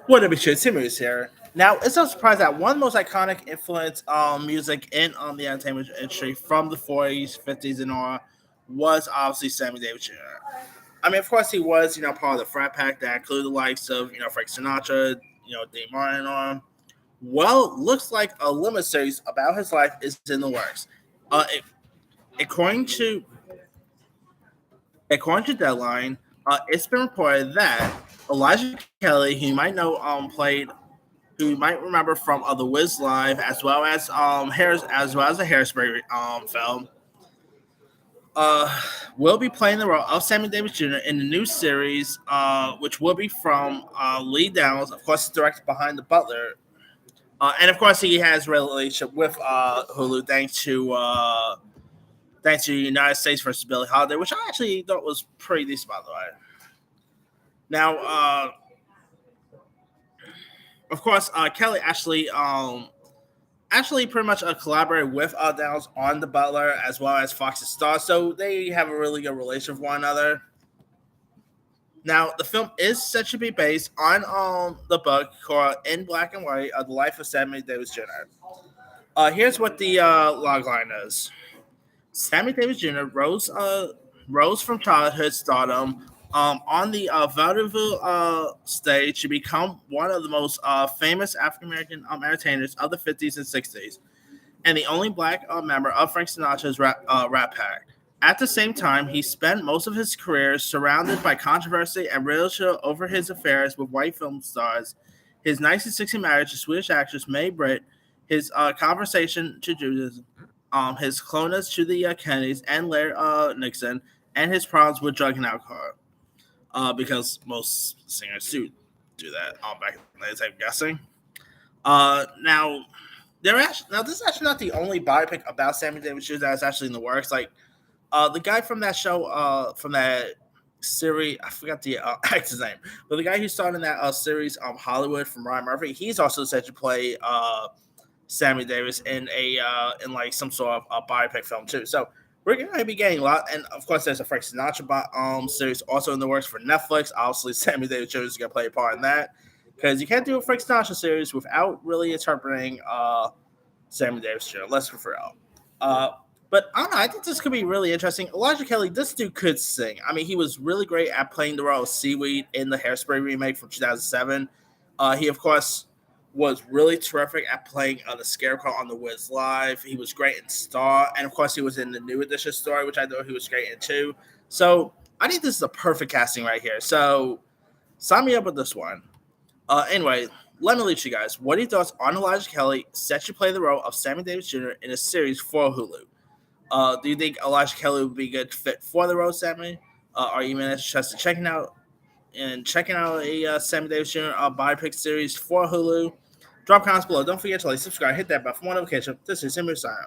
What a be Timmy's here. Now, it's no surprise that one of the most iconic influence music in the entertainment industry from the 40s, 50s, and on was obviously Sammy Davis Jr. I mean, of course, he was, part of the frat pack that included the likes of, Frank Sinatra, Dean Martin and on. Well, looks like a limited series about his life is in the works. According to Deadline, it's been reported that Elijah Kelly, who you might know, who you might remember from The Wiz Live, as well as the Hairspray film, uh, will be playing the role of Sammy Davis Jr. in the new series, which will be from Lee Downs. Of course, it's directed behind the Butler, and of course, he has a relationship with Hulu thanks to United States versus Billie Holiday, which I actually thought was pretty decent, by the way. Now, of course, Kelley actually pretty much collaborated with Downs on The Butler as well as Fox's Star, so they have a really good relationship with one another. Now, the film is set to be based on the book called In Black and White, The Life of Sammy Davis Jr. Here's what the logline is. Sammy Davis Jr. rose from childhood stardom on the vaudeville stage to become one of the most famous African American entertainers of the 50s and 60s, and the only black member of Frank Sinatra's rap pack. At the same time, he spent most of his career surrounded by controversy and ridicule over his affairs with white film stars, his 1960 marriage to Swedish actress Mae Britt, his conversation to Judas, his clonus to the Kennedys and Larry Nixon, and his problems with drug and alcohol. Because most singers do that back in the days, I'm guessing. Now, this is actually not the only biopic about Sammy Davis Jr. that is actually in the works. Like, the guy from that show, from that series, I forgot the actor's name, but the guy who starred in that series, Hollywood from Ryan Murphy, he's also set to play Sammy Davis in like some sort of biopic film too. So we're going to be getting a lot, and of course, there's a Frank Sinatra series also in the works for Netflix. Obviously, Sammy Davis Jr. is going to play a part in that because you can't do a Frank Sinatra series without really interpreting Sammy Davis Jr. Let's refer out. But I don't know. I think this could be really interesting. Elijah Kelley, this dude could sing. I mean, he was really great at playing the role of Seaweed in the Hairspray remake from 2007. He, of course, was really terrific at playing the Scarecrow on The Wiz Live. He was great in Star. And, of course, he was in the New Edition story, which I thought he was great in, too. So I think this is a perfect casting right here. So sign me up with this one. Anyway, let me leave you guys. What are your thoughts on Elijah Kelley set to play the role of Sammy Davis Jr. in a series for Hulu? Do you think Elijah Kelley would be a good fit for the role, Sammy? Are you interested in checking out a Sammy Davis Jr. Biopic series for Hulu? Drop comments below. Don't forget to like, subscribe, hit that bell for more notification. This is Sammy signing.